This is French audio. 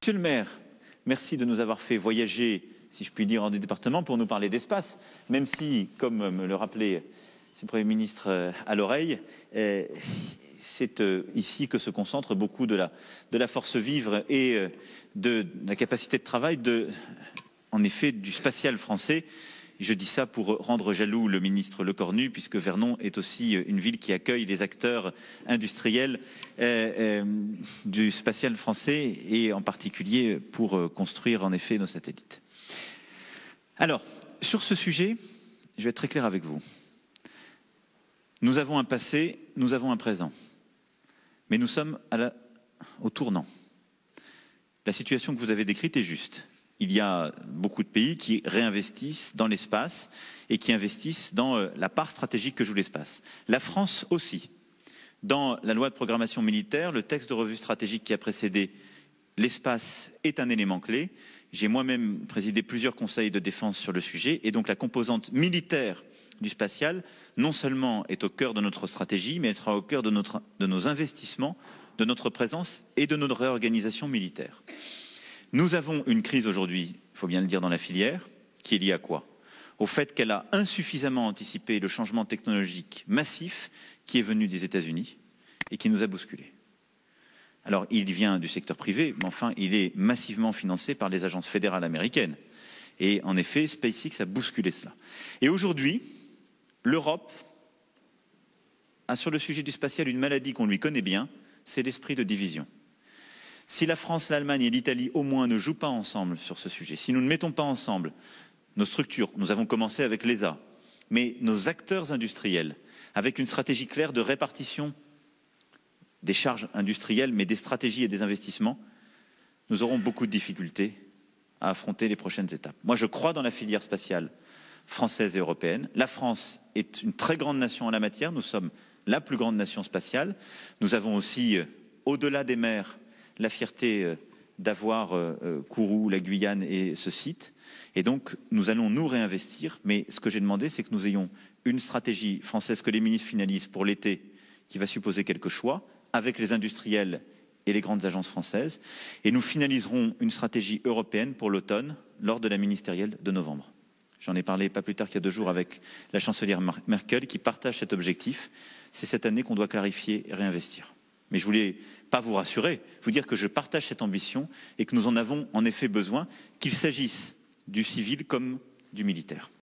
Monsieur le maire, merci de nous avoir fait voyager, si je puis dire, en du département pour nous parler d'espace, même si, comme me le rappelait le Premier ministre à l'oreille, c'est ici que se concentre beaucoup de la force vive et de la capacité de travail, en effet, du spatial français. Je dis ça pour rendre jaloux le ministre Lecornu, puisque Vernon est aussi une ville qui accueille les acteurs industriels du spatial français, et en particulier pour construire en effet nos satellites. Alors, sur ce sujet, je vais être très clair avec vous. Nous avons un passé, nous avons un présent, mais nous sommes au tournant. La situation que vous avez décrite est juste. Il y a beaucoup de pays qui réinvestissent dans l'espace et qui investissent dans la part stratégique que joue l'espace. La France aussi. Dans la loi de programmation militaire, le texte de revue stratégique qui a précédé, l'espace est un élément clé. J'ai moi-même présidé plusieurs conseils de défense sur le sujet, et donc la composante militaire du spatial, non seulement est au cœur de notre stratégie, mais elle sera au cœur de nos investissements, de notre présence et de notre réorganisation militaire. Nous avons une crise aujourd'hui, il faut bien le dire, dans la filière, qui est liée à quoi? Au fait qu'elle a insuffisamment anticipé le changement technologique massif qui est venu des États-Unis et qui nous a bousculés. Alors, il vient du secteur privé, mais enfin, il est massivement financé par les agences fédérales américaines. Et en effet, SpaceX a bousculé cela. Et aujourd'hui, l'Europe a sur le sujet du spatial une maladie qu'on lui connaît bien, c'est l'esprit de division. Si la France, l'Allemagne et l'Italie au moins ne jouent pas ensemble sur ce sujet, si nous ne mettons pas ensemble nos structures, nous avons commencé avec l'ESA, mais nos acteurs industriels, avec une stratégie claire de répartition des charges industrielles, mais des stratégies et des investissements, nous aurons beaucoup de difficultés à affronter les prochaines étapes. Moi, je crois dans la filière spatiale française et européenne. La France est une très grande nation en la matière, nous sommes la plus grande nation spatiale. Nous avons aussi, au-delà des mers, la fierté d'avoir Kourou, la Guyane et ce site. Et donc, nous allons nous réinvestir. Mais ce que j'ai demandé, c'est que nous ayons une stratégie française que les ministres finalisent pour l'été, qui va supposer quelques choix, avec les industriels et les grandes agences françaises. Et nous finaliserons une stratégie européenne pour l'automne, lors de la ministérielle de novembre. J'en ai parlé pas plus tard qu'il y a 2 jours avec la chancelière Merkel, qui partage cet objectif. C'est cette année qu'on doit clarifier et réinvestir. Mais je voulais pas vous rassurer, vous dire que je partage cette ambition et que nous en avons en effet besoin, qu'il s'agisse du civil comme du militaire.